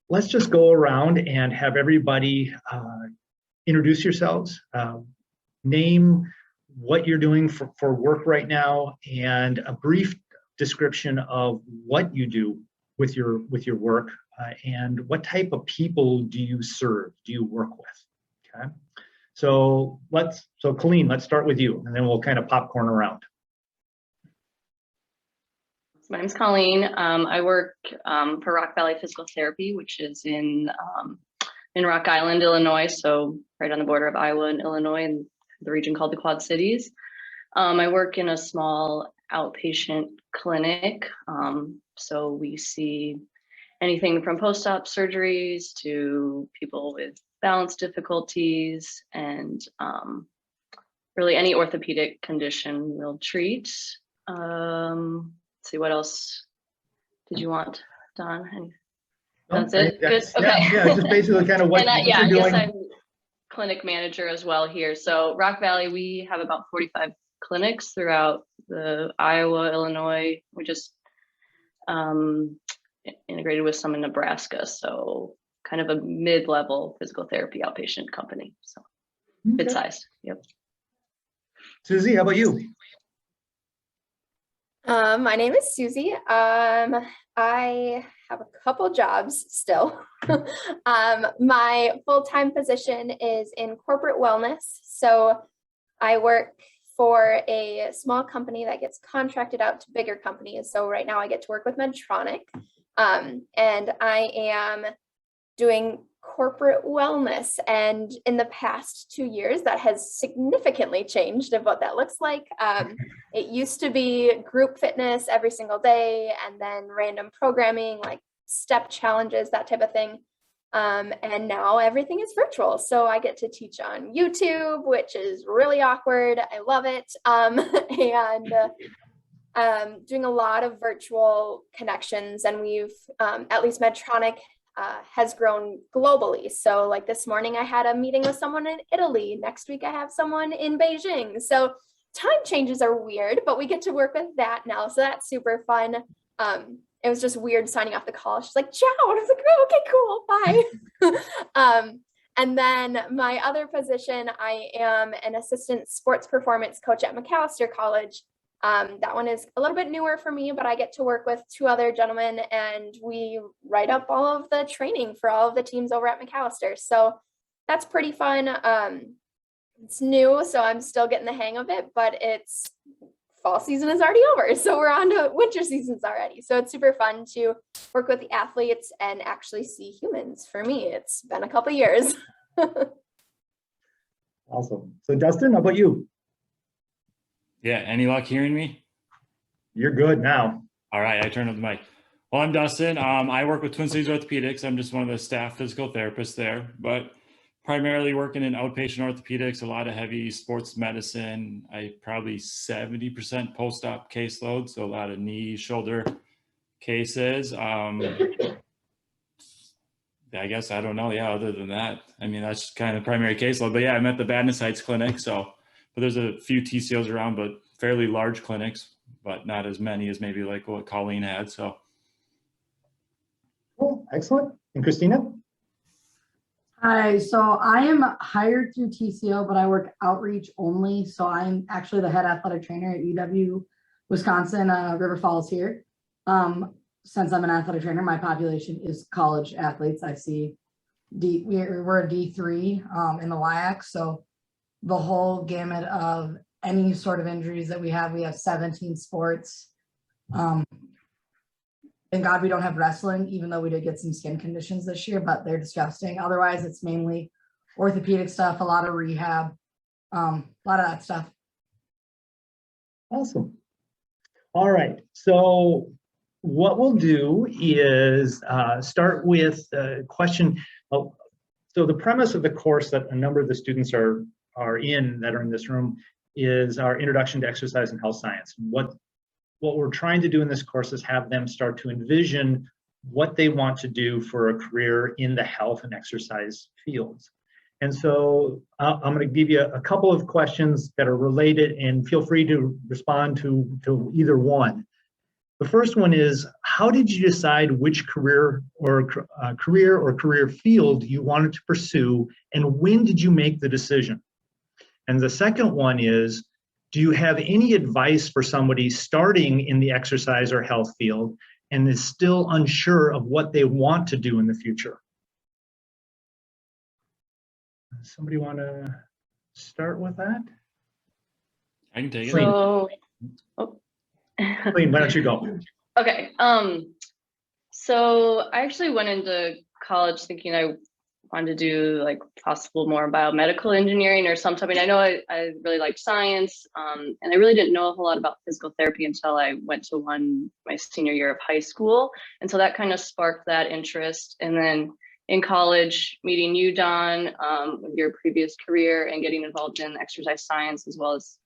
let's just go around and have everybody introduce yourselves, name what you're doing for work right now, and a brief description of what you do with your work, and what type of people do you serve, do you work with? Okay, so Colleen, let's start with you, and then we'll kind of popcorn around. My name's Colleen. I work for Rock Valley Physical Therapy, which is in Rock Island, Illinois, so right on the border of Iowa and Illinois, in the region called the Quad Cities. I work in a small outpatient clinic, so we see anything from post-op surgeries to people with balance difficulties, and really any orthopedic condition we'll treat. Let's see, what else did you want, Don? That's it? Good? Okay. Yeah, just basically kind of what, and, what you're doing. I guess I'm clinic manager as well here. So Rock Valley, we have about 45 clinics throughout the Iowa, Illinois. We just integrated with some in Nebraska. So kind of a mid-level physical therapy outpatient company. So mid-sized, yep. Susie, how about you? My name is Susie. I have a couple jobs still. My full-time position is in corporate wellness. So I work for a small company that gets contracted out to bigger companies. So right now I get to work with Medtronic, and I am doing corporate wellness. And in the past 2 years, that has significantly changed of what that looks like. It used to be group fitness every single day, and then random programming like step challenges, that type of thing. And now everything is virtual. So I get to teach on YouTube, which is really awkward. I love it. And doing a lot of virtual connections, and we've, at least Medtronic has grown globally. So like this morning I had a meeting with someone in Italy. Next week I have someone in Beijing. So time changes are weird, but we get to work with that now. So that's super fun. It was just weird signing off the call. She's like, ciao. And I was like, oh, okay, cool, bye. And then my other position, I am an assistant sports performance coach at McAllister College. That one is a little bit newer for me, but I get to work with 2 other gentlemen, and we write up all of the training for all of the teams over at McAllister. So that's pretty fun. It's new, so I'm still getting the hang of it, but it's fall season is already over. So we're on to winter seasons already. So it's super fun to work with the athletes and actually see humans. For me, it's been a couple years. Awesome. So Dustin, how about you? Yeah, any luck hearing me? You're good now. All right, I turned up the mic. Well, I'm Dustin. I work with Twin Cities Orthopedics. I'm just one of the staff physical therapists there, but primarily working in outpatient orthopedics, a lot of heavy sports medicine. I probably 70% post-op caseload, so a lot of knee, shoulder cases. I guess I don't know. Yeah, other than that, I mean, that's kind of primary caseload. But yeah, I'm at the Badness Heights Clinic, so. But there's a few TCOs around, but fairly large clinics, but not as many as maybe like what Colleen had. So. Cool, excellent. And Christina? Hi, so I am hired through TCO, but I work outreach only. So I'm actually the head athletic trainer at UW Wisconsin, River Falls here. Since I'm an athletic trainer, my population is college athletes. I see we're a D3 in the WIAC, so the whole gamut of any sort of injuries that we have 17 sports. Thank God we don't have wrestling, even though we did get some skin conditions this year, but they're disgusting. Otherwise, it's mainly orthopedic stuff, a lot of rehab, a lot of that stuff. Awesome. All right, so what we'll do is start with a question. So the premise of the course that a number of the students are in this room is our introduction to exercise and health science. What we're trying to do in this course is have them start to envision what they want to do for a career in the health and exercise fields. And so I'm going to give you a couple of questions that are related, and feel free to respond to either one. The first one is, how did you decide which career or career field you wanted to pursue, and when did you make the decision? And the second one is, do you have any advice for somebody starting in the exercise or health field and is still unsure of what they want to do in the future? Somebody want to start with that? I can take it. So, Clean, why don't you go? okay. So I actually went into college thinking I wanted to do like possible more biomedical engineering or something. I mean, I know I really liked science, and I really didn't know a whole lot about physical therapy until I went to my senior year of high school. And so that kind of sparked that interest. And then in college, meeting you, Don, with your previous career and getting involved in exercise science, as well as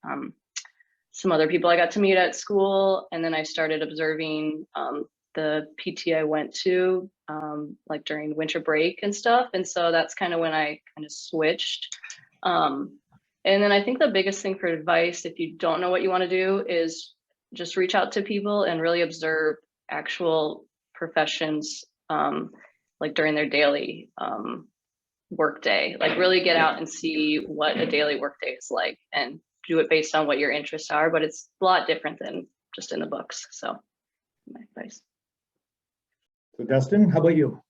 some other people I got to meet at school. And then I started observing the PT I went to like during winter break and stuff. And so that's kind of when I kind of switched. And then I think the biggest thing for advice, if you don't know what you want to do, is just reach out to people and really observe actual professions like during their daily work day. Like really get out and see what a daily work day is like and do it based on what your interests are, but it's a lot different than just in the books. So my advice. So Dustin, how about you?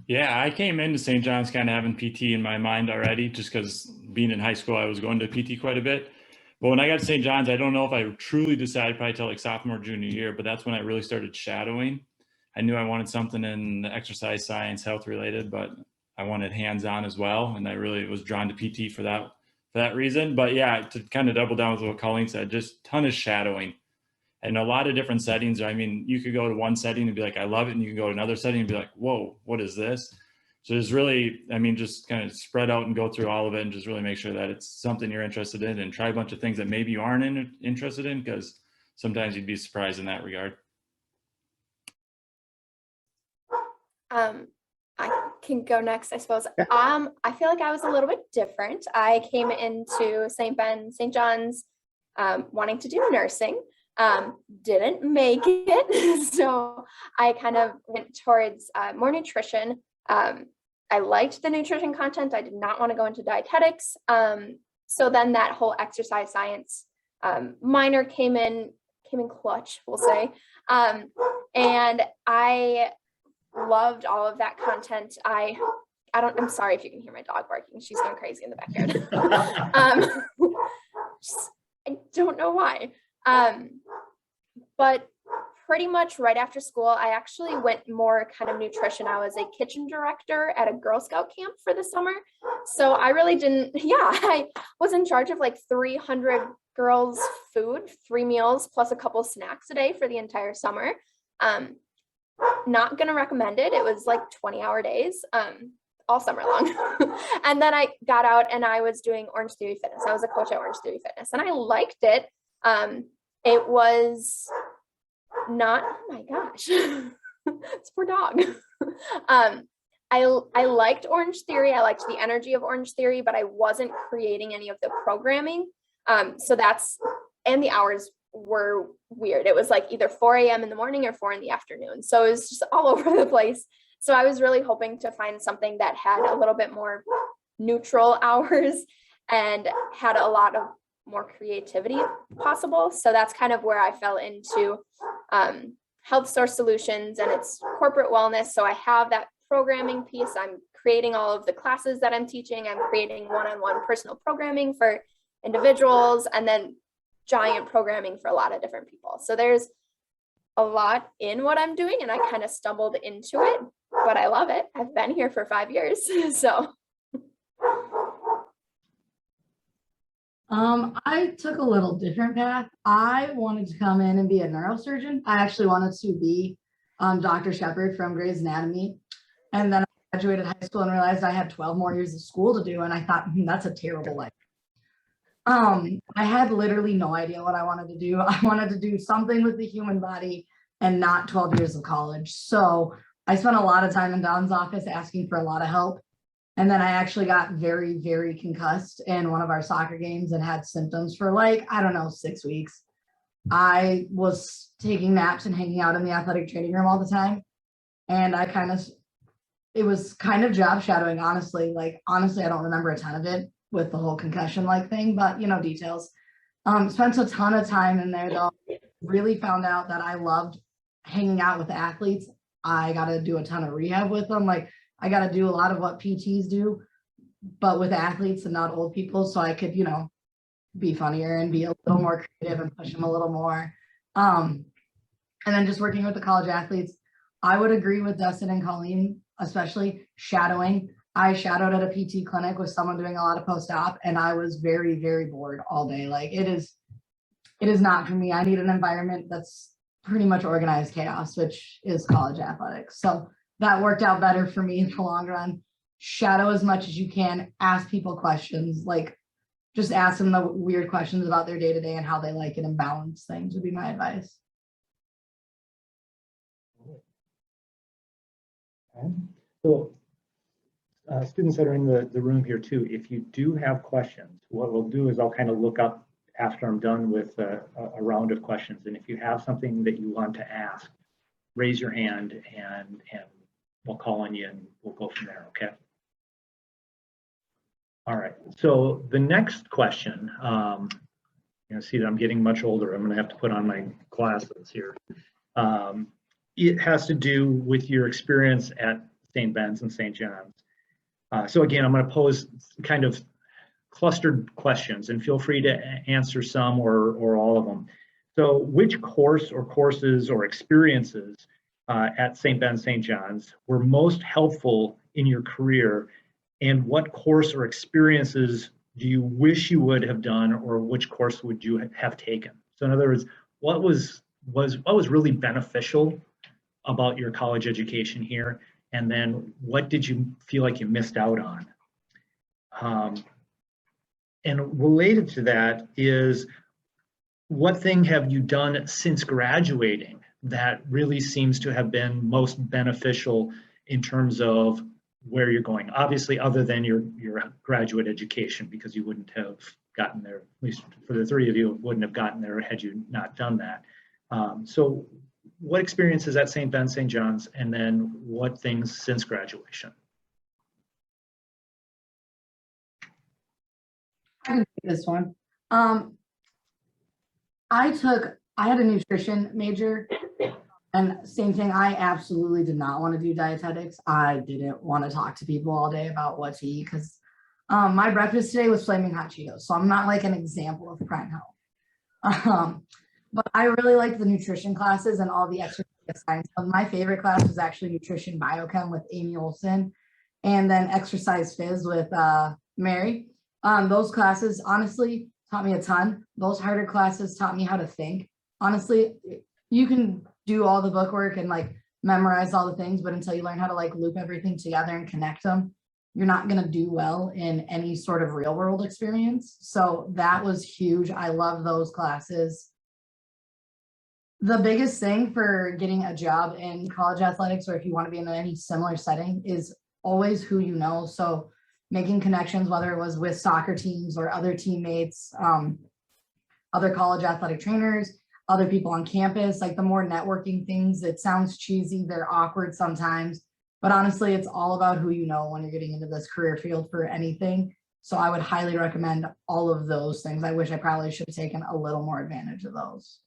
Yeah, I came into St. John's kind of having PT in my mind already, just because being in high school, I was going to PT quite a bit. But when I got to St. John's, I don't know if I truly decided probably till like sophomore, junior year, but that's when I really started shadowing. I knew I wanted something in the exercise science, health related, but I wanted hands-on as well. And I really was drawn to PT for that reason. But yeah, to kind of double down with what Colleen said, just a ton of shadowing. And a lot of different settings. I mean, you could go to one setting and be like, I love it. And you can go to another setting and be like, whoa, what is this? So there's really, I mean, just kind of spread out and go through all of it and just really make sure that it's something you're interested in and try a bunch of things that maybe you aren't interested in, because sometimes you'd be surprised in that regard. I can go next, I suppose. Yeah. I feel like I was a little bit different. I came into St. John's, wanting to do nursing. Didn't make it. So I kind of went towards more nutrition. I liked the nutrition content. I did not want to go into dietetics. So then that whole exercise science minor came in clutch, we'll say. And I loved all of that content. I'm sorry if you can hear my dog barking. She's going crazy in the backyard. I don't know why. But pretty much right after school, I actually went more kind of nutrition. I was a kitchen director at a Girl Scout camp for the summer. So I really I was in charge of like 300 girls' food, 3 meals, plus a couple snacks a day for the entire summer. Not going to recommend it. It was like 20-hour days, all summer long. And then I got out and I was doing Orange Theory Fitness. I was a coach at Orange Theory Fitness and I liked it. It was not, oh my gosh, it's poor dog. I liked Orange Theory. I liked the energy of Orange Theory, but I wasn't creating any of the programming. And the hours were weird. It was like either 4 a.m. in the morning or 4 in the afternoon. So it was just all over the place. So I was really hoping to find something that had a little bit more neutral hours and had a lot of more creativity possible. So that's kind of where I fell into Health Source Solutions and its corporate wellness. So I have that programming piece. I'm creating all of the classes that I'm teaching. I'm creating one-on-one personal programming for individuals and then giant programming for a lot of different people. So there's a lot in what I'm doing and I kind of stumbled into it, but I love it. I've been here for 5 years. So I took a little different path. I wanted to come in and be a neurosurgeon. I actually wanted to be Dr. Shepard from Grey's Anatomy. And then I graduated high school and realized I had 12 more years of school to do. And I thought, that's a terrible life. I had literally no idea what I wanted to do. I wanted to do something with the human body and not 12 years of college. So I spent a lot of time in Don's office asking for a lot of help. And then I actually got very, very concussed in one of our soccer games and had symptoms for 6 weeks. I was taking naps and hanging out in the athletic training room all the time. And it was kind of job shadowing, honestly. Like, honestly, I don't remember a ton of it with the whole concussion like thing, but details. Spent a ton of time in there though. Really found out that I loved hanging out with athletes. I got to do a ton of rehab with them. Like, I got to do a lot of what PTs do, but with athletes and not old people. So I could, be funnier and be a little more creative and push them a little more. And then just working with the college athletes, I would agree with Dustin and Colleen, especially shadowing. I shadowed at a PT clinic with someone doing a lot of post-op, and I was very, very bored all day. Like, it is not for me. I need an environment that's pretty much organized chaos, which is college athletics. So that worked out better for me in the long run. Shadow as much as you can, ask people questions, like just ask them the weird questions about their day-to-day and how they like it, and balance things would be my advice. Okay. So students that are in the room here too, if you do have questions, what we'll do is I'll kind of look up after I'm done with a round of questions. And if you have something that you want to ask, raise your hand and we'll call on you and we'll go from there, okay? All right, so the next question, see that I'm getting much older. I'm gonna have to put on my glasses here. It has to do with your experience at St. Ben's and St. John's. So again, I'm gonna pose kind of clustered questions and feel free to answer some or all of them. So which course or courses or experiences at St. Ben's, St. John's were most helpful in your career? And what course or experiences do you wish you would have done, or which course would you have taken? So in other words, what was really beneficial about your college education here? And then what did you feel like you missed out on? And related to that is, what thing have you done since graduating that really seems to have been most beneficial in terms of where you're going? Obviously, other than your graduate education, because you wouldn't have gotten there, at least for the three of you, wouldn't have gotten there had you not done that. So what experiences at St. Ben's, St. John's, and then what things since graduation? I can take this one. I had a nutrition major, and same thing. I absolutely did not want to do dietetics. I didn't want to talk to people all day about what to eat, because my breakfast today was flaming hot Cheetos. So I'm not like an example of prime health. But I really liked the nutrition classes and all the exercise science. My favorite class was actually nutrition biochem with Amy Olson, and then exercise phys with Mary. Those classes honestly taught me a ton. Those harder classes taught me how to think. Honestly, you can do all the book work and like memorize all the things, but until you learn how to like loop everything together and connect them, you're not going to do well in any sort of real world experience. So that was huge. I love those classes. The biggest thing for getting a job in college athletics, or if you want to be in any similar setting, is always who you know. So making connections, whether it was with soccer teams or other teammates, other college athletic trainers, other people on campus, like the more networking things. It sounds cheesy, they're awkward sometimes, but honestly, it's all about who you know when you're getting into this career field for anything. So I would highly recommend all of those things. I wish I probably should have taken a little more advantage of those.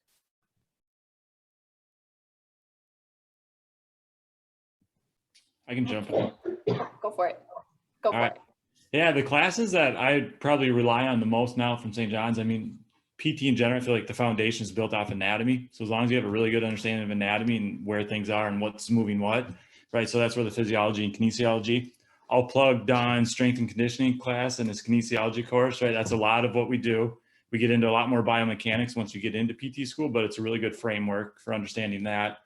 I can jump in. Go for it. Go for it. Yeah, the classes that I probably rely on the most now from St. John's, I mean, PT in general, I feel like the foundation is built off anatomy. So as long as you have a really good understanding of anatomy and where things are and what's moving what, right? So that's where the physiology and kinesiology. I'll plug Don's strength and conditioning class and his kinesiology course, right? That's a lot of what we do. We get into a lot more biomechanics once you get into PT school, but it's a really good framework for understanding that.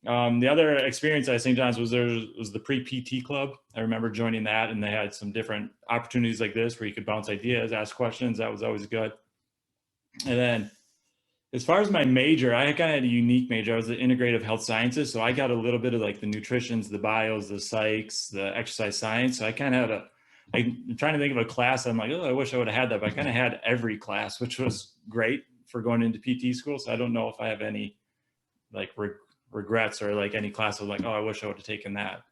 The other experience at St. John's was the pre-PT club. I remember joining that, and they had some different opportunities like this where you could bounce ideas, ask questions. That was always good. And then as far as my major, I kind of had a unique major. I was an integrative health sciences. So I got a little bit of like the nutritions, the bios, the psychs, the exercise science. So I kind of had I'm trying to think of a class. I'm like, oh, I wish I would have had that, but I kind of had every class, which was great. for going into PT school. So I don't know if I have any like regrets or like any class of like, oh, I wish I would have taken that.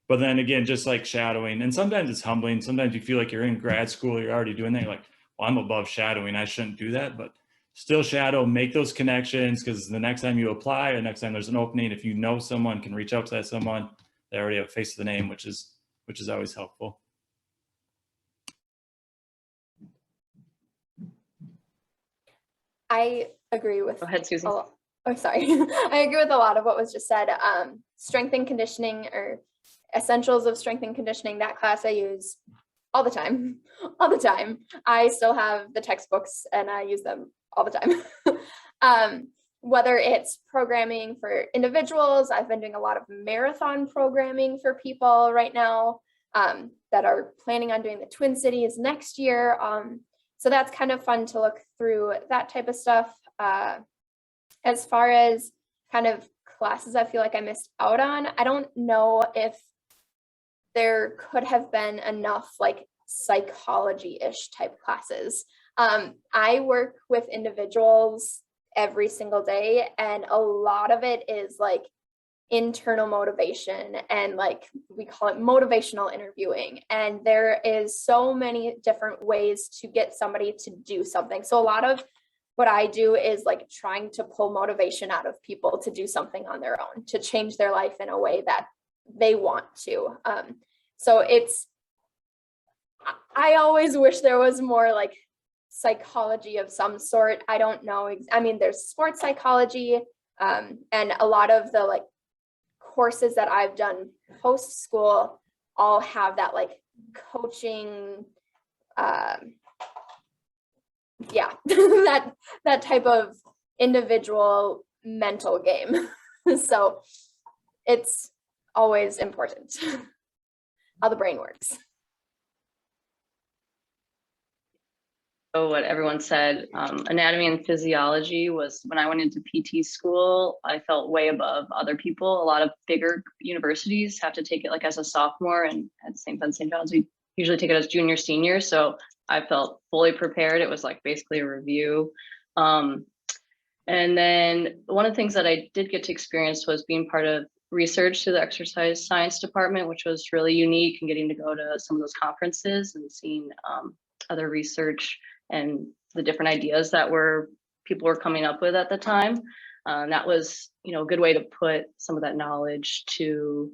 But then again, just like shadowing, and sometimes it's humbling. Sometimes you feel like you're in grad school, you're already doing that. You're like, well, I'm above shadowing, I shouldn't do that. But still shadow, make those connections, because the next time you apply or next time there's an opening, if you know someone, can reach out to that someone. They already have a face to the name, which is always helpful. I agree with. Go ahead, Susie. Oh, sorry. I agree with a lot of what was just said. Strength and conditioning, or essentials of strength and conditioning, that class I use all the time, all the time. I still have the textbooks and I use them all the time. Whether it's programming for individuals, I've been doing a lot of marathon programming for people right now that are planning on doing the Twin Cities next year. So that's kind of fun to look through that type of stuff. As far as kind of classes I feel like I missed out on, I don't know if there could have been enough like psychology-ish type classes. I work with individuals every single day, and a lot of it is like internal motivation, and like we call it motivational interviewing. And there is so many different ways to get somebody to do something. So a lot of what I do is like trying to pull motivation out of people to do something on their own, to change their life in a way that they want to. So I always wish there was more like psychology of some sort. I don't know. I mean, there's sports psychology, and a lot of the like courses that I've done post school all have that like coaching, yeah, that type of individual mental game. So it's always important how the brain works. So what everyone said, anatomy and physiology was, when I went into PT school, I felt way above other people. A lot of bigger universities have to take it like as a sophomore, and at St. Vincent St. John's, we usually take it as junior, senior. So I felt fully prepared. It was like basically a review. And then one of the things that I did get to experience was being part of research to the exercise science department, which was really unique, and getting to go to some of those conferences and seeing other research and the different ideas that people were coming up with at the time. That was, a good way to put some of that knowledge to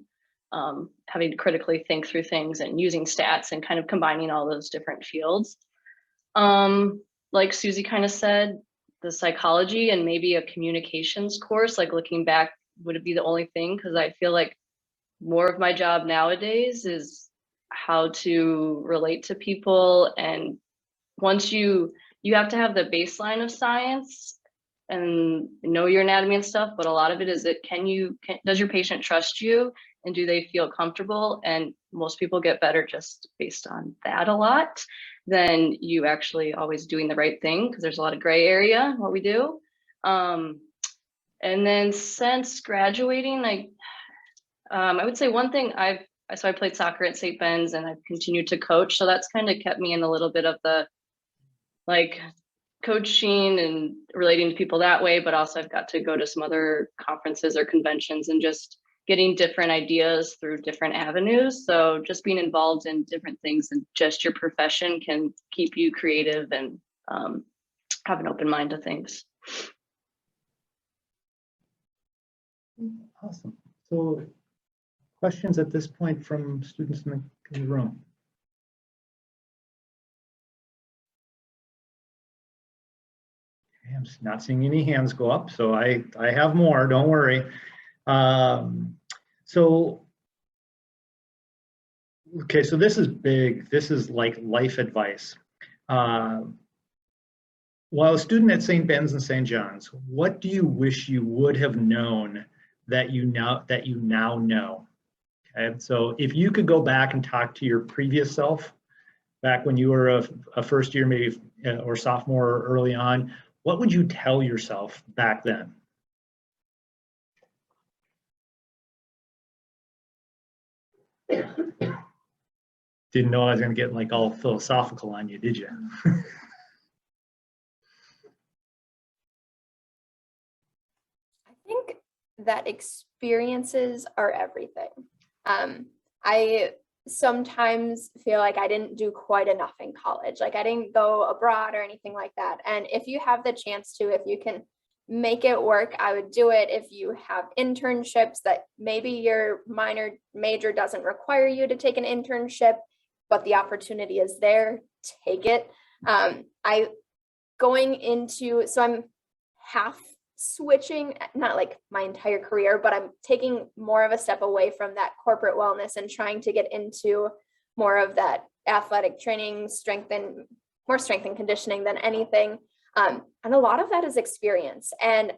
having to critically think through things and using stats and kind of combining all those different fields. Like Susie kind of said, the psychology and maybe a communications course, like looking back, would it be the only thing? Because I feel like more of my job nowadays is how to relate to people. And once you have to have the baseline of science and know your anatomy and stuff, but a lot of it is does your patient trust you, and do they feel comfortable? And most people get better just based on that a lot than you actually always doing the right thing, because there's a lot of gray area in what we do. And then since graduating, I would say one thing I played soccer at St. Ben's, and I've continued to coach. So that's kind of kept me in a little bit of the like coaching and relating to people that way, but also I've got to go to some other conferences or conventions and just getting different ideas through different avenues. So just being involved in different things and just your profession can keep you creative and have an open mind to things. Awesome. So questions at this point from students in the room? I'm not seeing any hands go up, so I have more, don't worry. So this is big. This is like life advice. While a student at St. Ben's and St. John's, what do you wish you would have known that you now know? Okay, so if you could go back and talk to your previous self, back when you were a first year, maybe, or sophomore or early on, what would you tell yourself back then? Didn't know I was going to get like all philosophical on you, did you? that experiences are everything. I sometimes feel like I didn't do quite enough in college. Like I didn't go abroad or anything like that. And if you have the chance to, if you can make it work, I would do it. If you have internships that maybe your major doesn't require you to take an internship, but the opportunity is there, take it. So I'm half switching, not like my entire career, but I'm taking more of a step away from that corporate wellness and trying to get into more of that athletic training, more strength and conditioning than anything. And a lot of that is experience. And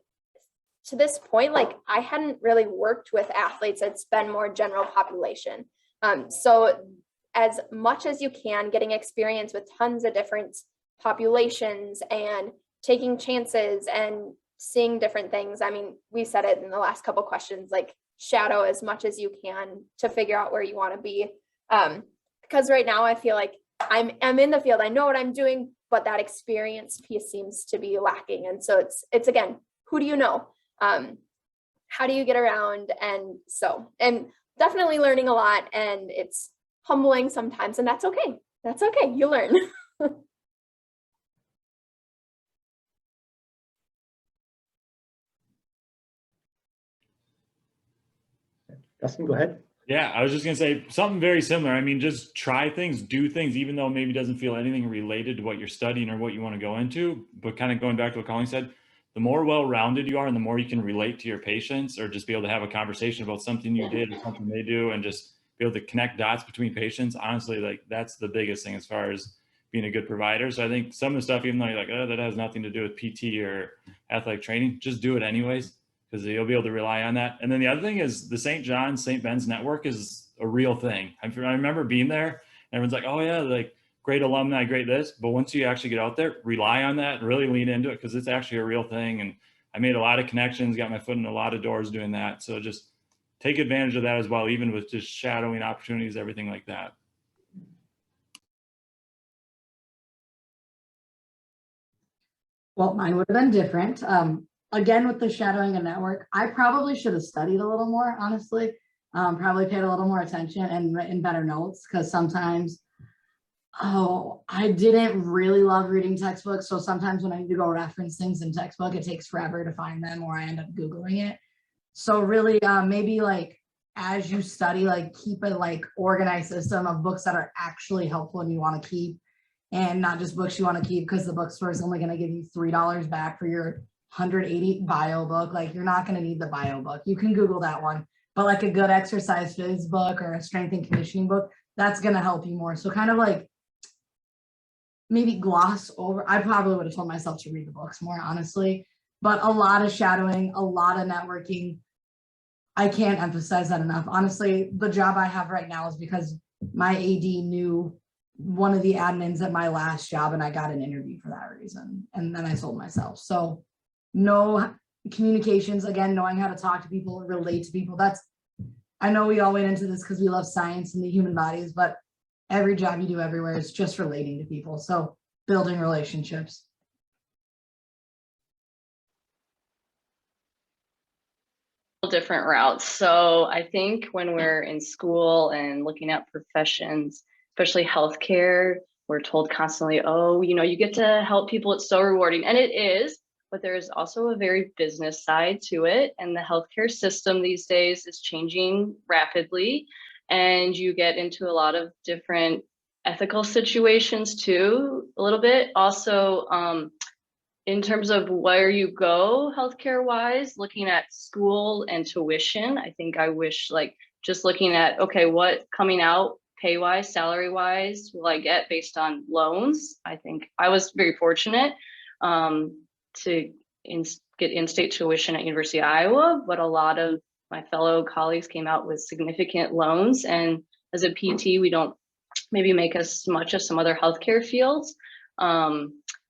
to this point, like I hadn't really worked with athletes. It's been more general population. So as much as you can, getting experience with tons of different populations and taking chances and seeing different things. I mean, we said it in the last couple questions, like shadow as much as you can to figure out where you want to be. Because right now I feel like I'm in the field, I know what I'm doing, but that experience piece seems to be lacking. And so it's again, who do you know? How do you get around? And definitely learning a lot, and it's humbling sometimes, and that's okay. That's okay. You learn. Dustin, go ahead. Yeah, I was just gonna say something very similar. I mean, just try things, do things, even though maybe doesn't feel anything related to what you're studying or what you want to go into. But kind of going back to what Colleen said, the more well-rounded you are and the more you can relate to your patients or just be able to have a conversation about something you did or something they do and just be able to connect dots between patients, honestly, like that's the biggest thing as far as being a good provider. So I think some of the stuff, even though you're like, oh, that has nothing to do with PT or athletic training, just do it anyways, because you'll be able to rely on that. And then the other thing is the St. John's, St. Ben's network is a real thing. I remember being there and everyone's like, oh yeah, like great alumni, great this. But once you actually get out there, rely on that, really lean into it because it's actually a real thing. And I made a lot of connections, got my foot in a lot of doors doing that. So just take advantage of that as well, even with just shadowing opportunities, everything like that. Well, mine would have been different. Again, with the shadowing a network, I probably should have studied a little more, honestly. Probably paid a little more attention and written better notes because sometimes, I didn't really love reading textbooks. So sometimes when I need to go reference things in textbook, it takes forever to find them or I end up Googling it. So really, maybe like as you study, like keep a like organized system of books that are actually helpful and you want to keep, and not just books you want to keep because the bookstore is only going to give you $3 back for your 180 bio book. Like you're not going to need the bio book. You can Google that one, but like a good exercise phys book or a strength and conditioning book, that's going to help you more. So kind of like maybe gloss over. I probably would have told myself to read the books more, honestly, but a lot of shadowing, a lot of networking. I can't emphasize that enough. Honestly, the job I have right now is because my AD knew one of the admins at my last job and I got an interview for that reason. And then I sold myself. So no communications, again, knowing how to talk to people, relate to people. I know we all went into this because we love science and the human bodies, but every job you do everywhere is just relating to people. So building relationships. Different routes. So I think when we're in school and looking at professions, especially healthcare, we're told constantly, oh, you get to help people. It's so rewarding. And it is, but there's also a very business side to it. And the healthcare system these days is changing rapidly. And you get into a lot of different ethical situations too, a little bit. Also, in terms of where you go healthcare wise, looking at school and tuition, I think I wish like just looking at, okay, what coming out pay wise, salary wise will I get based on loans? I think I was very fortunate to get in-state tuition at University of Iowa, but a lot of my fellow colleagues came out with significant loans. And as a PT, we don't maybe make as much as some other healthcare fields.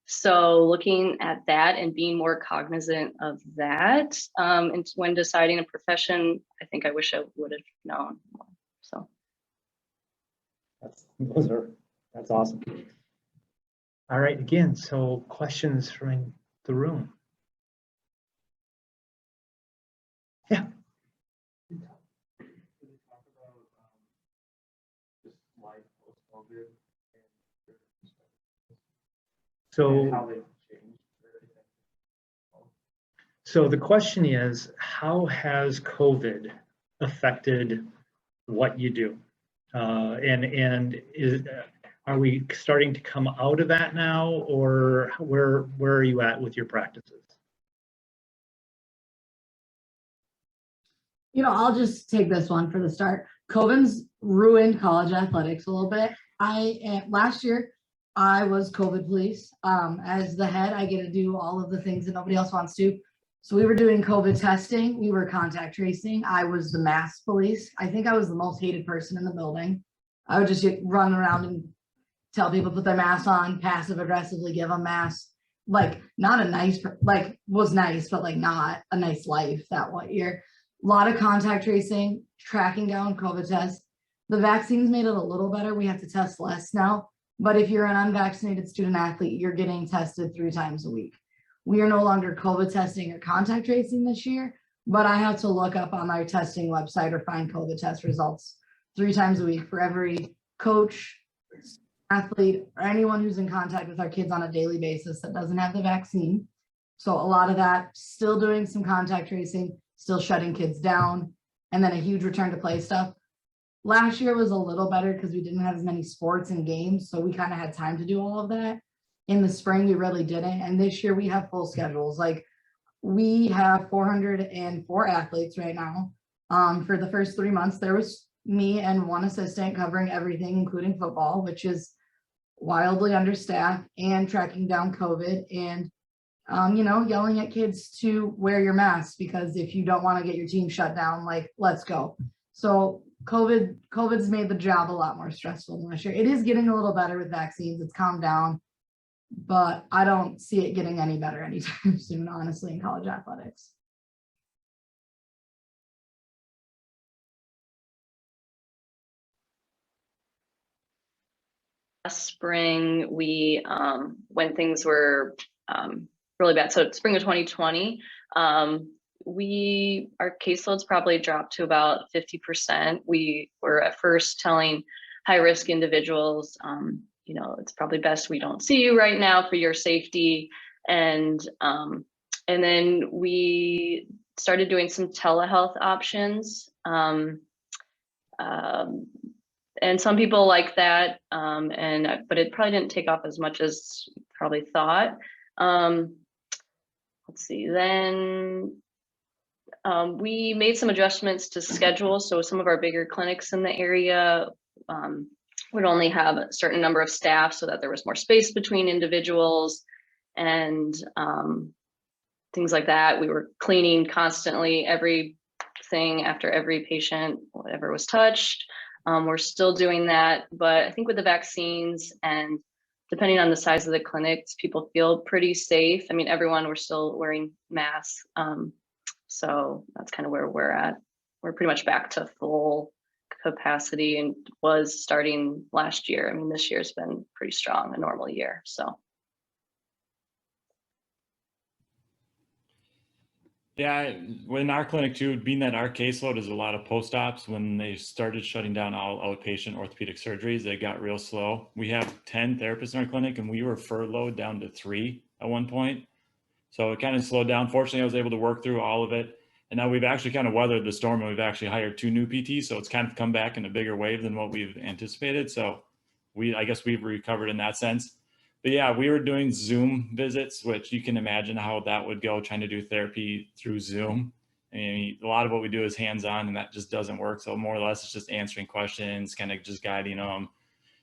So looking at that and being more cognizant of that, and when deciding a profession, I think I wish I would have known more. So That's awesome. All right, again, so questions from the room. Yeah. So the question is, how has COVID affected what you do? Are we starting to come out of that now, or where are you at with your practices? You know, I'll just take this one for the start. COVID's ruined college athletics a little bit. Last year, I was COVID police. As the head, I get to do all of the things that nobody else wants to. So we were doing COVID testing. We were contact tracing. I was the mask police. I think I was the most hated person in the building. I would just run around and tell people to put their masks on, passive aggressively give them masks. Like not a nice, like was nice, but like not a nice life that one year. A lot of contact tracing, tracking down COVID tests. The vaccines made it a little better. We have to test less now. But if you're an unvaccinated student athlete, you're getting tested 3 times a week. We are no longer COVID testing or contact tracing this year, but I have to look up on our testing website or find COVID test results 3 times a week for every coach, athlete, or anyone who's in contact with our kids on a daily basis that doesn't have the vaccine. So a lot of that, still doing some contact tracing, still shutting kids down, and then a huge return to play stuff. Last year was a little better because we didn't have as many sports and games, so we kind of had time to do all of that. In the spring, we really didn't, and this year we have full schedules. Like we have 404 athletes right now. For the first 3 months, there was me and 1 assistant covering everything, including football, which is wildly understaffed, and tracking down COVID and you know, yelling at kids to wear your mask, because if you don't want to get your team shut down, like, let's go. So COVID's made the job a lot more stressful than last year. It is getting a little better with vaccines. It's calmed down, but I don't see it getting any better anytime soon, honestly, in college athletics. Last spring, we when things were really bad, so spring of 2020, our caseloads probably dropped to about 50%. We were at first telling high-risk individuals, you know, it's probably best we don't see you right now for your safety, and then we started doing some telehealth options. And some people like that, but it probably didn't take off as much as probably thought. Let's see, then we made some adjustments to schedule. So some of our bigger clinics in the area would only have a certain number of staff so that there was more space between individuals and things like that. We were cleaning constantly everything after every patient, whatever was touched. We're still doing that, but I think with the vaccines and depending on the size of the clinics, people feel pretty safe. I mean, we're still wearing masks. So that's kind of where we're at. We're pretty much back to full capacity and was starting last year. I mean, this year's been pretty strong, a normal year, so. Yeah, in our clinic too, being that our caseload is a lot of post-ops, when they started shutting down all outpatient orthopedic surgeries, they got real slow. We have 10 therapists in our clinic and we were furloughed down to 3 at one point. So it kind of slowed down. Fortunately, I was able to work through all of it. And now we've actually kind of weathered the storm and we've actually hired 2 new PTs. So it's kind of come back in a bigger wave than what we've anticipated. So I guess we've recovered in that sense. But yeah, we were doing Zoom visits, which you can imagine how that would go, trying to do therapy through Zoom. I mean, a lot of what we do is hands-on and that just doesn't work. So more or less it's just answering questions, kind of just guiding them,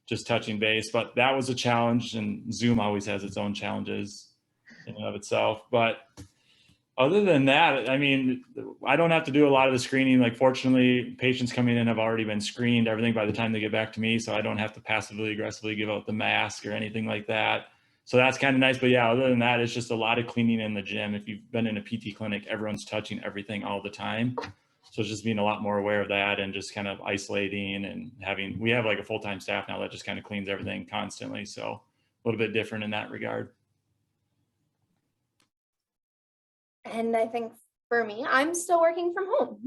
just touching base. But that was a challenge, and Zoom always has its own challenges in and of itself. But other than that, I mean, I don't have to do a lot of the screening. Like, fortunately, patients coming in have already been screened, everything by the time they get back to me. So I don't have to passively aggressively give out the mask or anything like that. So that's kind of nice. But yeah, other than that, it's just a lot of cleaning in the gym. If you've been in a PT clinic, everyone's touching everything all the time. So it's just being a lot more aware of that and just kind of isolating and we have like a full-time staff now that just kind of cleans everything constantly. So a little bit different in that regard. And I think for me, I'm still working from home.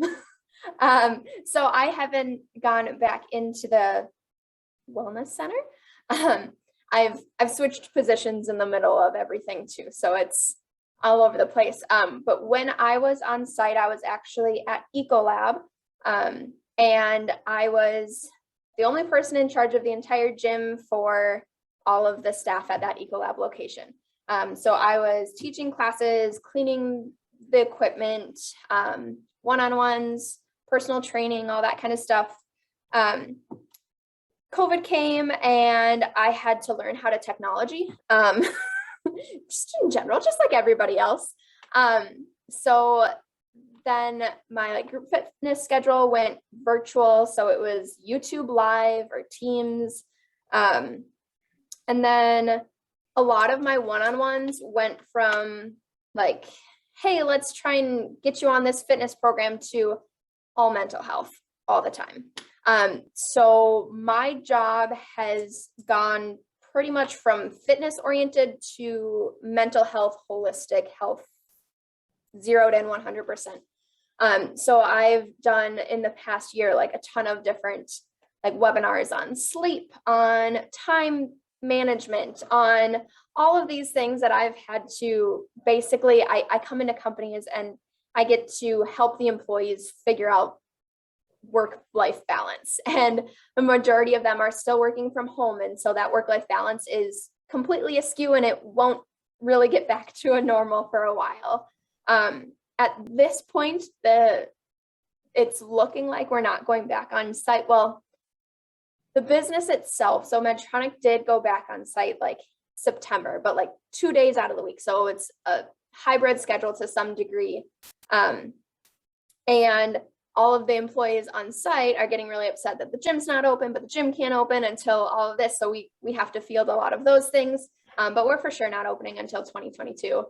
So I haven't gone back into the wellness center. I've switched positions in the middle of everything too, so it's all over the place. But when I was on site, I was actually at Ecolab, and I was the only person in charge of the entire gym for all of the staff at that Ecolab location. So I was teaching classes, cleaning the equipment, one-on-ones, personal training, all that kind of stuff. COVID came and I had to learn how to technology, just in general, just like everybody else. So then my group fitness schedule went virtual. So it was YouTube Live or Teams. And then a lot of my one-on-ones went from like, hey, let's try and get you on this fitness program to all mental health all the time. So my job has gone pretty much from fitness oriented to mental health, holistic health, zeroed in 100%. So I've done in the past year, like a ton of different like webinars on sleep, on time management, on all of these things that I've had to basically, I come into companies and I get to help the employees figure out work-life balance. And the majority of them are still working from home. And so that work-life balance is completely askew and it won't really get back to a normal for a while. At this point, it's looking like we're not going back on site. Well, the business itself, so Medtronic did go back on site like September, but like 2 days out of the week. So it's a hybrid schedule to some degree. And all of the employees on site are getting really upset that the gym's not open, but the gym can't open until all of this. So we have to field a lot of those things, but we're for sure not opening until 2022.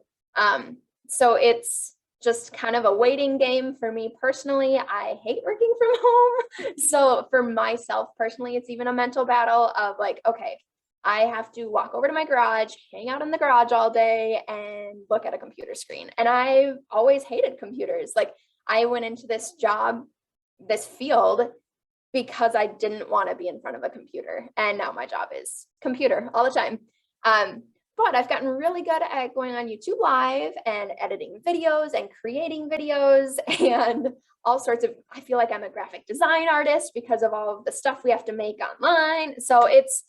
So it's just kind of a waiting game for me personally. I hate working from home. So for myself personally, it's even a mental battle of like, okay, I have to walk over to my garage, hang out in the garage all day and look at a computer screen. And I've always hated computers. Like I went into this job, this field, because I didn't want to be in front of a computer. And now my job is computer all the time. But I've gotten really good at going on YouTube Live and editing videos and creating videos and all sorts of, I feel like I'm a graphic design artist because of all of the stuff we have to make online. So it's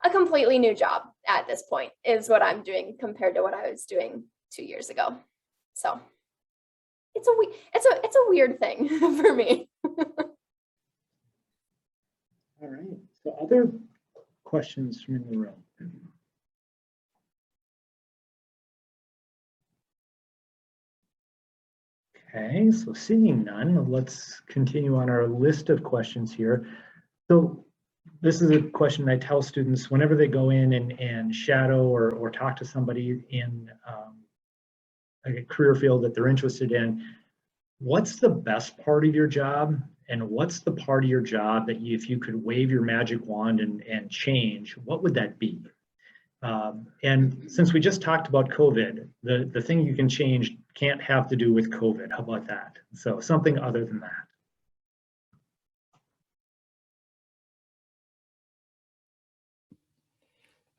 a completely new job at this point is what I'm doing compared to what I was doing 2 years ago. So it's a weird thing for me. All right. So other questions from in the room? Okay, so seeing none, let's continue on our list of questions here. So this is a question I tell students whenever they go in and shadow or talk to somebody in like a career field that they're interested in. What's the best part of your job? And what's the part of your job that if you could wave your magic wand and change, what would that be? And since we just talked about COVID, the thing you can change can't have to do with COVID. How about that? So something other than that.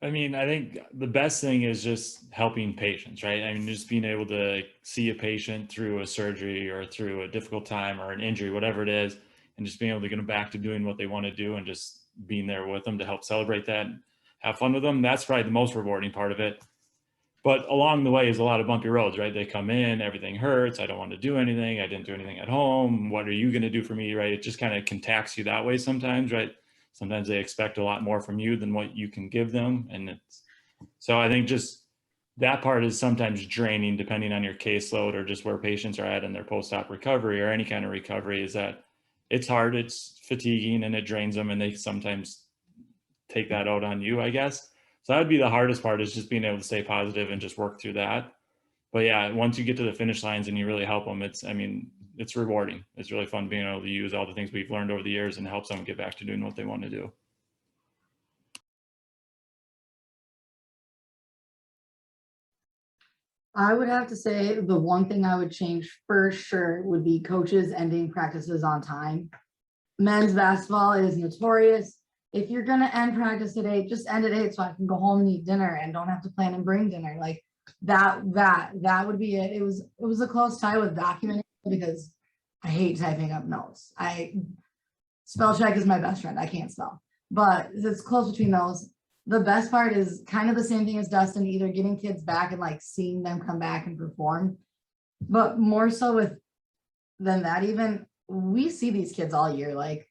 I mean, I think the best thing is just helping patients, right? I mean, just being able to see a patient through a surgery or through a difficult time or an injury, whatever it is, and just being able to get them back to doing what they want to do and just being there with them to help celebrate that and have fun with them. That's probably the most rewarding part of it. But along the way is a lot of bumpy roads, right? They come in, everything hurts. I don't want to do anything. I didn't do anything at home. What are you going to do for me, right? It just kind of can tax you that way sometimes, right? Sometimes they expect a lot more from you than what you can give them. And so I think just that part is sometimes draining depending on your caseload or just where patients are at in their post-op recovery or any kind of recovery, is that it's hard, it's fatiguing, and it drains them, and they sometimes take that out on you, I guess. So that would be the hardest part, is just being able to stay positive and just work through that. But yeah, once you get to the finish lines and you really help them, it's rewarding. It's really fun being able to use all the things we've learned over the years and help someone get back to doing what they want to do. I would have to say the one thing I would change for sure would be coaches ending practices on time. Men's basketball is notorious. If you're gonna end practice at 8, just end at 8 so I can go home and eat dinner and don't have to plan and bring dinner. Like that would be it. It was a close tie with documenting because I hate typing up notes. Spell check is my best friend. I can't spell, but it's close between those. The best part is kind of the same thing as Dustin, either getting kids back and like seeing them come back and perform, but more so than that, even we see these kids all year. Like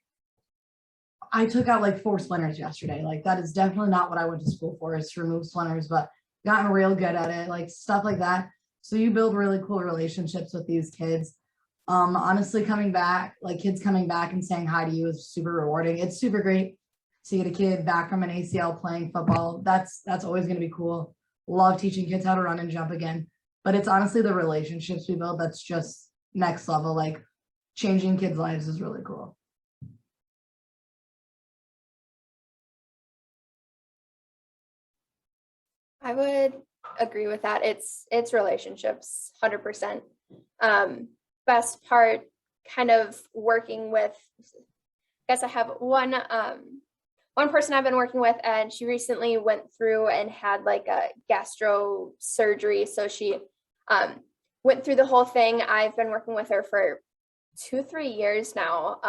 I took out like 4 splinters yesterday. Like that is definitely not what I went to school for, is to remove splinters, but gotten real good at it, like stuff like that. So you build really cool relationships with these kids. Honestly, coming back, like kids coming back and saying hi to you is super rewarding. It's super great to get a kid back from an ACL playing football. That's always going to be cool. Love teaching kids how to run and jump again. But it's honestly the relationships we build that's just next level. Like changing kids' lives is really cool. I would agree with that. It's relationships, 100%. Best part, kind of working with, I guess I have one person I've been working with, and she recently went through and had like a gastro surgery. So she went through the whole thing. I've been working with her for 2-3 years now.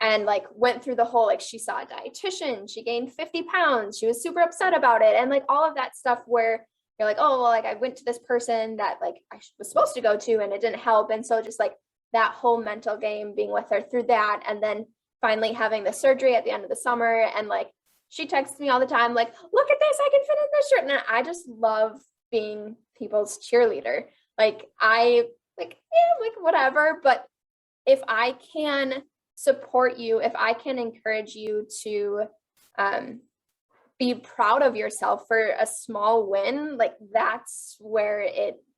And like went through the whole, like she saw a dietitian, she gained 50 pounds. She was super upset about it. And like all of that stuff where you're like, oh, well, like I went to this person that like I was supposed to go to and it didn't help. And so just like that whole mental game, being with her through that, and then finally having the surgery at the end of the summer. And like, she texts me all the time, like, look at this, I can fit in this shirt. And I just love being people's cheerleader. Like I like, yeah, like whatever. But if I can support you, if I can encourage you to be proud of yourself for a small win, like that's where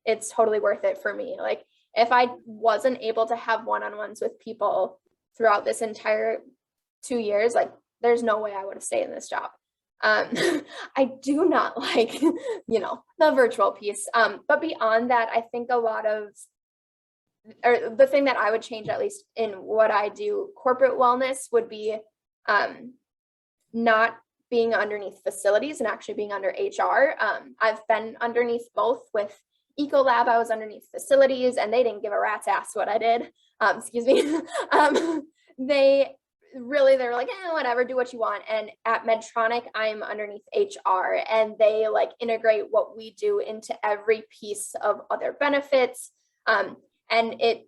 it's totally worth it for me. Like if I wasn't able to have one-on-ones with people throughout this entire 2 years, like there's no way I would have stayed in this job. I do not like, the virtual piece. But beyond that, I think a lot of, or the thing that I would change, at least in what I do, corporate wellness, would be not being underneath facilities and actually being under HR. I've been underneath both. With Ecolab, I was underneath facilities and they didn't give a rat's ass what I did. Excuse me. They were like, whatever, do what you want. And at Medtronic, I'm underneath HR, and they like integrate what we do into every piece of other benefits. And it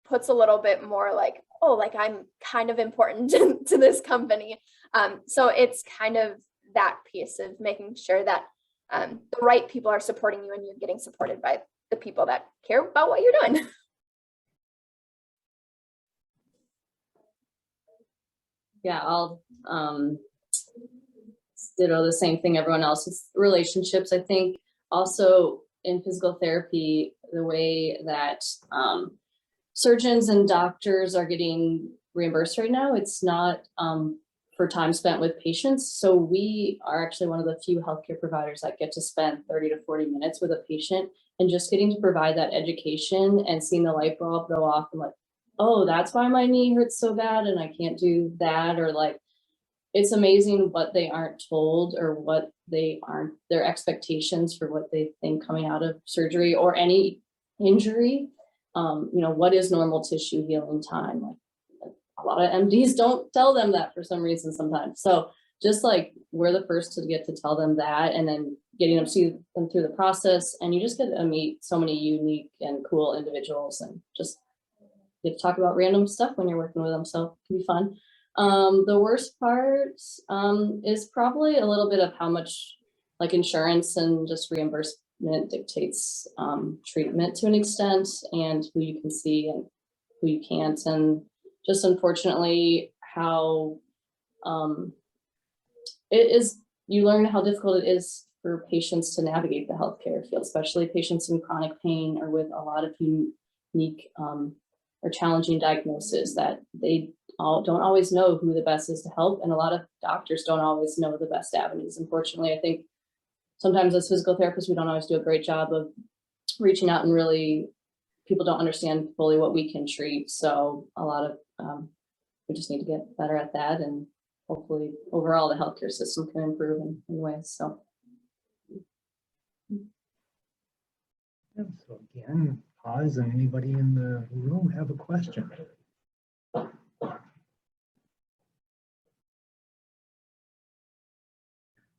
puts a little bit more like, oh, like I'm kind of important to this company. So it's kind of that piece of making sure that the right people are supporting you and you're getting supported by the people that care about what you're doing. Yeah, I'll ditto the same thing everyone else. It's relationships. I think also in physical therapy, the way that surgeons and doctors are getting reimbursed right now, it's not for time spent with patients. So we are actually one of the few healthcare providers that get to spend 30 to 40 minutes with a patient, and just getting to provide that education and seeing the light bulb go off and like, oh, that's why my knee hurts so bad and I can't do that. Or like, it's amazing what they aren't told, or what their expectations for what they think coming out of surgery or any injury. What is normal tissue healing time? Like a lot of MDs don't tell them that for some reason sometimes. So just like we're the first to get to tell them that, and then getting them to see them through the process. And you just get to meet so many unique and cool individuals, and just get to talk about random stuff when you're working with them. So it can be fun. The worst part is probably a little bit of how much like insurance and just reimbursement dictates treatment to an extent, and who you can see and who you can't. And just unfortunately how you learn how difficult it is for patients to navigate the healthcare field, especially patients in chronic pain or with a lot of unique or challenging diagnoses that they don't always know who the best is to help. And a lot of doctors don't always know the best avenues. Unfortunately, I think sometimes as physical therapists, we don't always do a great job of reaching out and really, people don't understand fully what we can treat. So a lot of, we just need to get better at that, and hopefully overall the healthcare system can improve in ways. So. So again, pause, and anybody in the room have a question?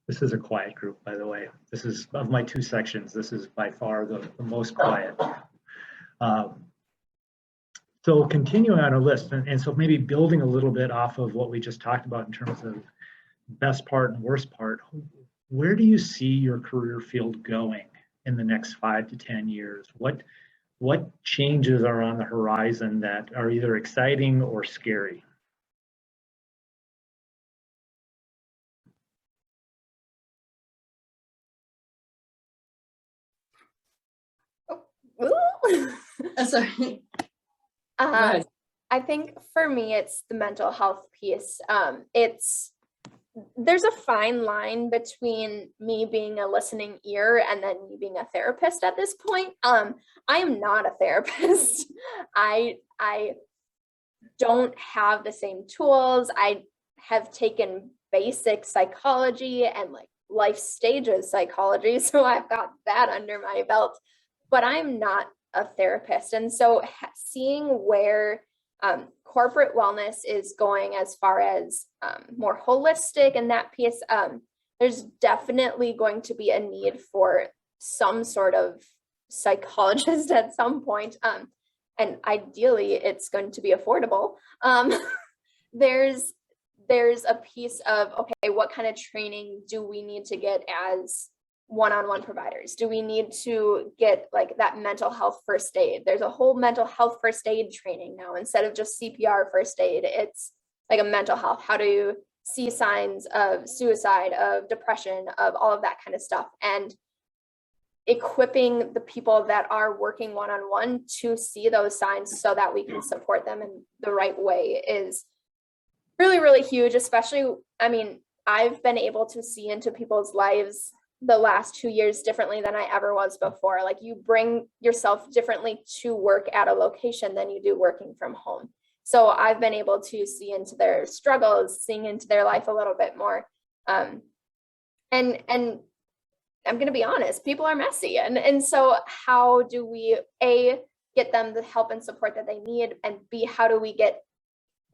This is a quiet group, by the way. This is, of my 2 sections, this is by far the most quiet. So continuing on our list, and so maybe building a little bit off of what we just talked about in terms of best part and worst part, where do you see your career field going in the next 5 to 10 years? What changes are on the horizon that are either exciting or scary? Sorry. I think for me, it's the mental health piece. There's a fine line between me being a listening ear and then me being a therapist at this point. I am not a therapist. I don't have the same tools. I have taken basic psychology and like life stages psychology, so I've got that under my belt, but I'm not a therapist. And so seeing where corporate wellness is going as far as more holistic and that piece, there's definitely going to be a need for some sort of psychologist at some point. And ideally it's going to be affordable. There's a piece of, okay, what kind of training do we need to get as one-on-one providers? Do we need to get like that mental health first aid? There's a whole mental health first aid training now. Instead of just CPR first aid, it's like a mental health. How do you see signs of suicide, of depression, of all of that kind of stuff? And equipping the people that are working one-on-one to see those signs so that we can support them in the right way is really, really huge. Especially, I mean, I've been able to see into people's lives the last 2 years differently than I ever was before. Like, you bring yourself differently to work at a location than you do working from home. So I've been able to see into their struggles, seeing into their life a little bit more. And I'm going to be honest, people are messy. And so how do we, A, get them the help and support that they need, and B, how do we get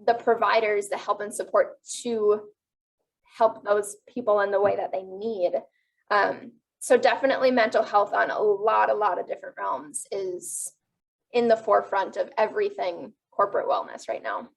the providers the help and support to help those people in the way that they need? So definitely mental health on a lot of different realms is in the forefront of everything corporate wellness right now.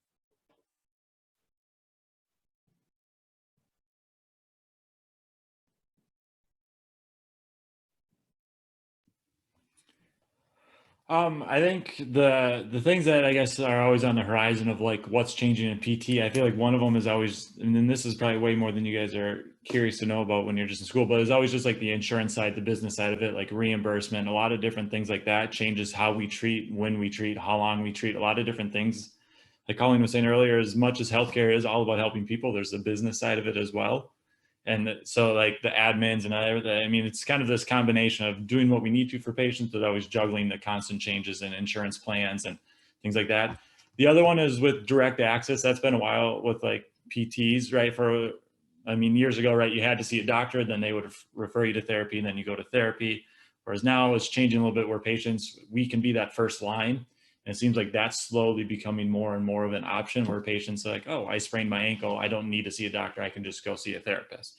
I think the things that I guess are always on the horizon of like what's changing in PT, I feel like one of them is always, and then this is probably way more than you guys are curious to know about when you're just in school, but it's always just like the insurance side, the business side of it, like reimbursement, a lot of different things like that changes how we treat, when we treat, how long we treat, a lot of different things. Like Colleen was saying earlier, as much as healthcare is all about helping people, there's the business side of it as well. And so like the admins and everything, I mean, it's kind of this combination of doing what we need to for patients, but always juggling the constant changes in insurance plans and things like that. The other one is with direct access. That's been a while with like PTs, right? I mean, years ago, right, you had to see a doctor, then they would refer you to therapy, and then you go to therapy. Whereas now it's changing a little bit where patients, we can be that first line. And it seems like that's slowly becoming more and more of an option where patients are like, oh, I sprained my ankle. I don't need to see a doctor. I can just go see a therapist.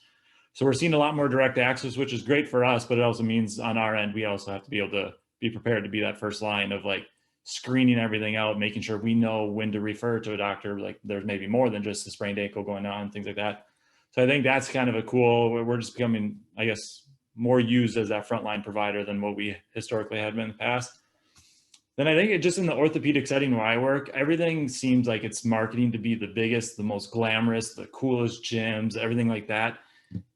So we're seeing a lot more direct access, which is great for us, but it also means on our end, we also have to be able to be prepared to be that first line of like screening everything out, making sure we know when to refer to a doctor. Like there's maybe more than just a sprained ankle going on, things like that. So I think that's kind of a cool, we're just becoming, I guess, more used as that frontline provider than what we historically had been in the past. Then I think it just in the orthopedic setting where I work, everything seems like it's marketing to be the biggest, the most glamorous, the coolest gyms, everything like that.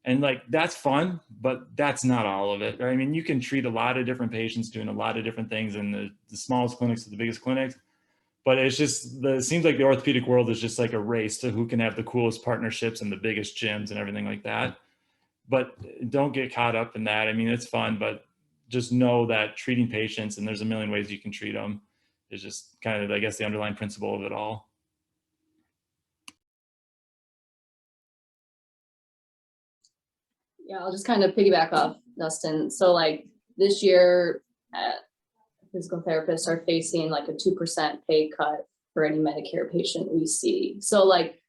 And like, that's fun, but that's not all of it. I mean, you can treat a lot of different patients doing a lot of different things in the smallest clinics to the biggest clinics, but it's just, it seems like the orthopedic world is just like a race to who can have the coolest partnerships and the biggest gyms and everything like that. But don't get caught up in that. I mean, it's fun, but just know that treating patients, and there's a million ways you can treat them, is just kind of, I guess, the underlying principle of it all. Yeah, I'll just kind of piggyback off Dustin. So like this year, physical therapists are facing like a 2% pay cut for any Medicare patient we see. So like,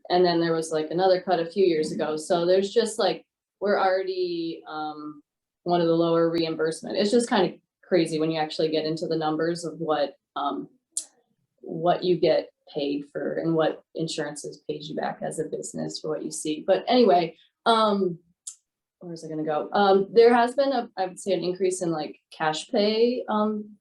and then there was like another cut a few years ago. So there's just like, we're already one of the lower reimbursement. It's just kind of crazy when you actually get into the numbers of what you get paid for and what insurances pays you back as a business for what you see. But anyway, where's it going to go? There has been I would say an increase in like cash pay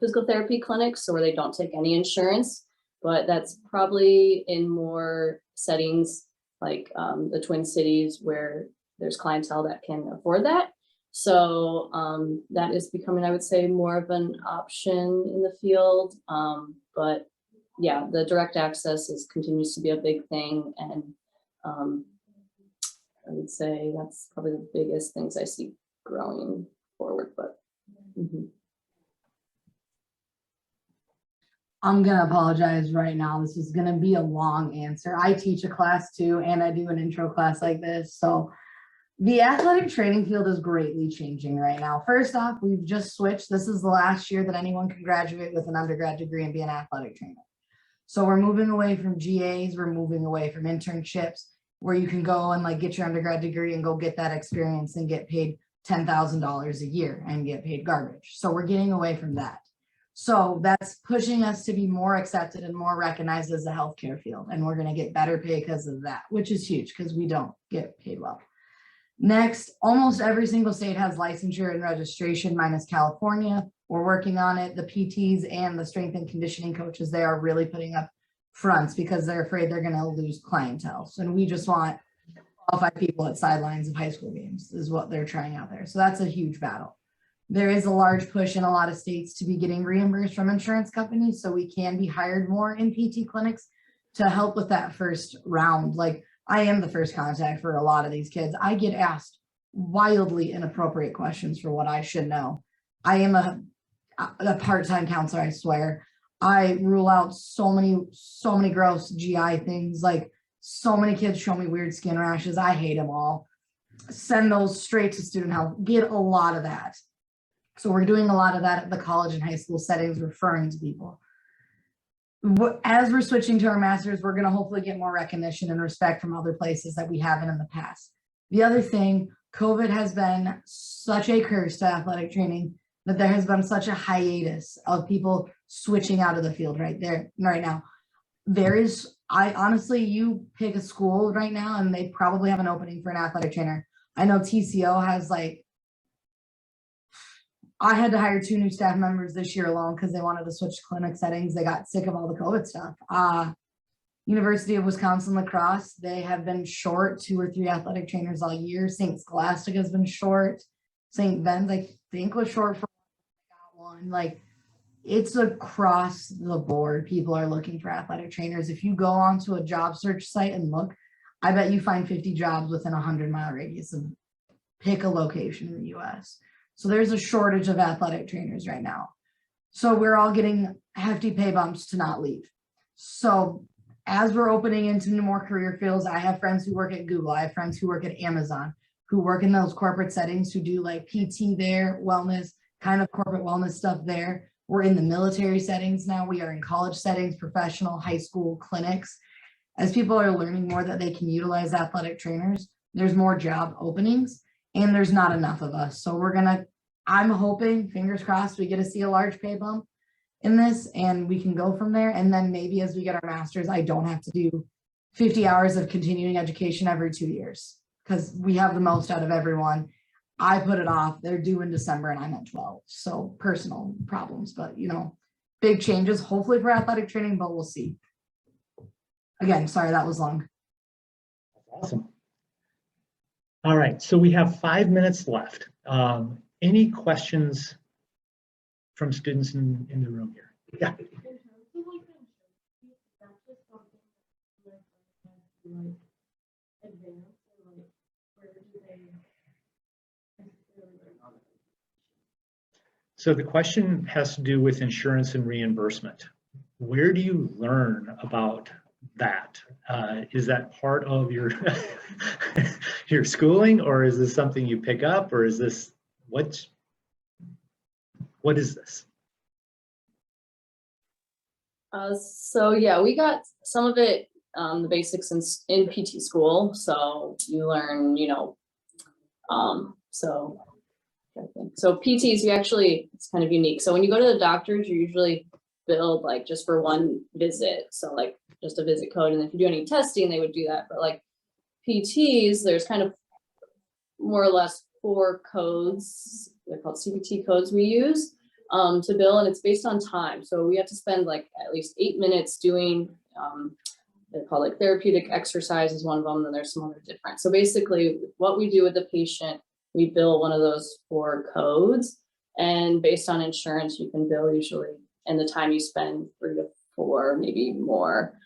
physical therapy clinics, so where they don't take any insurance, but that's probably in more settings like the Twin Cities where there's clientele that can afford that. So that is becoming, I would say, more of an option in the field. But yeah, the direct access continues to be a big thing, and I would say that's probably the biggest things I see growing forward. But I'm gonna apologize right now. This is gonna be a long answer. I teach a class too, and I do an intro class like this. So the athletic training field is greatly changing right now. First off, we've just switched. This is the last year that anyone can graduate with an undergrad degree and be an athletic trainer. So we're moving away from GAs, we're moving away from internships, where you can go and like get your undergrad degree and go get that experience and get paid $10,000 a year and get paid garbage. So we're getting away from that. So that's pushing us to be more accepted and more recognized as a healthcare field. And we're going to get better pay because of that, which is huge because we don't get paid well. Next, almost every single state has licensure and registration minus California. We're working on it. The PTs and the strength and conditioning coaches, they are really putting up fronts because they're afraid they're going to lose clientele. So, and we just want qualified people at sidelines of high school games is what they're trying out there. So that's a huge battle. There is a large push in a lot of states to be getting reimbursed from insurance companies, so we can be hired more in PT clinics to help with that first round. Like, I am the first contact for a lot of these kids. I get asked wildly inappropriate questions for what I should know. I am a part-time counselor, I swear. I rule out so many gross GI things. Like, so many kids show me weird skin rashes. I hate them all. Send those straight to student health. Get a lot of that. So we're doing a lot of that at the college and high school settings, referring to people. As we're switching to our masters, we're going to hopefully get more recognition and respect from other places that we haven't in the past. The other thing, COVID has been such a curse to athletic training that there has been such a hiatus of people switching out of the field right now. There is, honestly, you pick a school right now and they probably have an opening for an athletic trainer. I know TCO has I had to hire 2 new staff members this year alone because they wanted to switch to clinic settings. They got sick of all the COVID stuff. University of Wisconsin lacrosse, they have been short 2 or 3 athletic trainers all year. St. Scholastic has been short. St. Ben's, I think, was short for one. Like, it's across the board. People are looking for athletic trainers. If you go onto a job search site and look, I bet you find 50 jobs within a 100-mile radius of pick a location in the US. So there's a shortage of athletic trainers right now. So we're all getting hefty pay bumps to not leave. So as we're opening into more career fields, I have friends who work at Google. I have friends who work at Amazon, who work in those corporate settings, who do like PT there, wellness, kind of corporate wellness stuff there. We're in the military settings now. We are in college settings, professional, high school clinics. As people are learning more that they can utilize athletic trainers, there's more job openings. And there's not enough of us. So I'm hoping, fingers crossed, we get to see a large pay bump in this and we can go from there. And then maybe as we get our masters, I don't have to do 50 hours of continuing education every 2 years because we have the most out of everyone. I put it off. They're due in December and I'm at 12. So personal problems, but big changes, hopefully for athletic training, but we'll see. Again, sorry, that was long. Awesome. All right, so we have 5 minutes left. Any questions from students in the room here? Yeah. So the question has to do with insurance and reimbursement. Where do you learn about that? Is that part of your your schooling, or is this something you pick up, or is this what is this? So yeah, we got some of it, the basics in PT school. So you learn, so PTs, you actually, it's kind of unique. So when you go to the doctors, you usually billed like just for one visit. So like just a visit code. And if you do any testing, they would do that. But like PTs, there's kind of more or less 4 codes. They're called CPT codes we use to bill, and it's based on time. So we have to spend like at least 8 minutes doing, they're called like therapeutic exercise is one of them, and there's some other different. So basically what we do with the patient, we bill one of those 4 codes, and based on insurance, you can bill usually, and the time you spend 3 to 4, maybe more.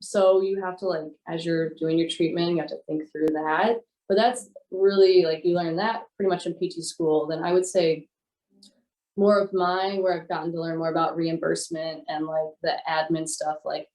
So you have to, like, as you're doing your treatment, you have to think through that. But that's really, like, you learn that pretty much in PT school. Then I would say more of mine, where I've gotten to learn more about reimbursement and like the admin stuff, like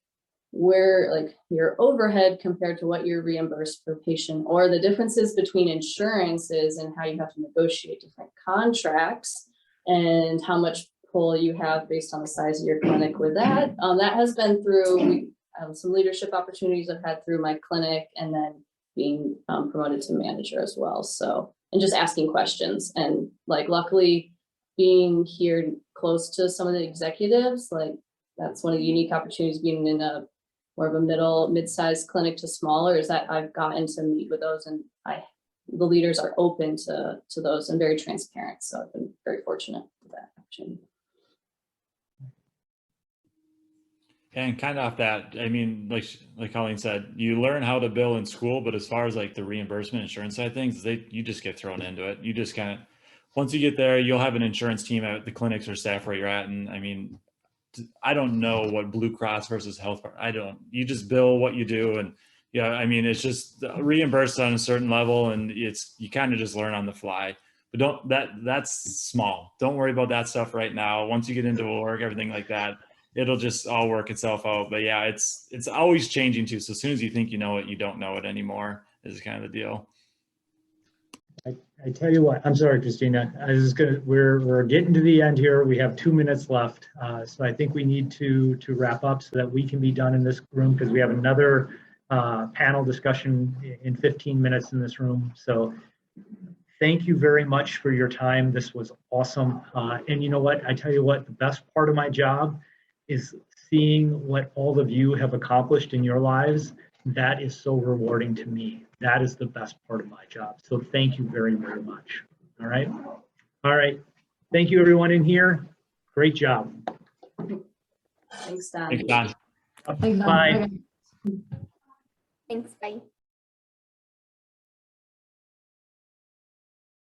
where like your overhead compared to what you're reimbursed per patient, or the differences between insurances and how you have to negotiate different contracts, and how much pull you have based on the size of your clinic with that. That has been through some leadership opportunities I've had through my clinic, and then being promoted to manager as well. So, and just asking questions, and like luckily being here close to some of the executives, like that's one of the unique opportunities being in a more of a mid-sized clinic to smaller, is that I've gotten to meet with those, and the leaders are open to those and very transparent. So I've been very fortunate with that opportunity. And kind of off that, I mean, like Colleen said, you learn how to bill in school, but as far as like the reimbursement insurance side of things, you just get thrown into it. You just kind of, once you get there, you'll have an insurance team at the clinics or staff where you're at. And I mean, I don't know what Blue Cross versus Health. You just bill what you do. And yeah, I mean, it's just reimbursed on a certain level, and you kind of just learn on the fly. But that's small. Don't worry about that stuff right now. Once you get into work, everything like that, it'll just all work itself out. But yeah, it's always changing too. So as soon as you think you know it, you don't know it anymore, is kind of the deal. I tell you what, I'm sorry, Christina. We're getting to the end here. We have 2 minutes left. So I think we need to wrap up so that we can be done in this room, because we have another panel discussion in 15 minutes in this room. So thank you very much for your time. This was awesome. And you know what? I tell you what, the best part of my job is seeing what all of you have accomplished in your lives. That is so rewarding to me. That is the best part of my job. So thank you very, very much. All right. All right. Thank you, everyone in here. Great job. Thanks, Don. Thanks, Don. Thanks, Don. Bye. Thanks, bye.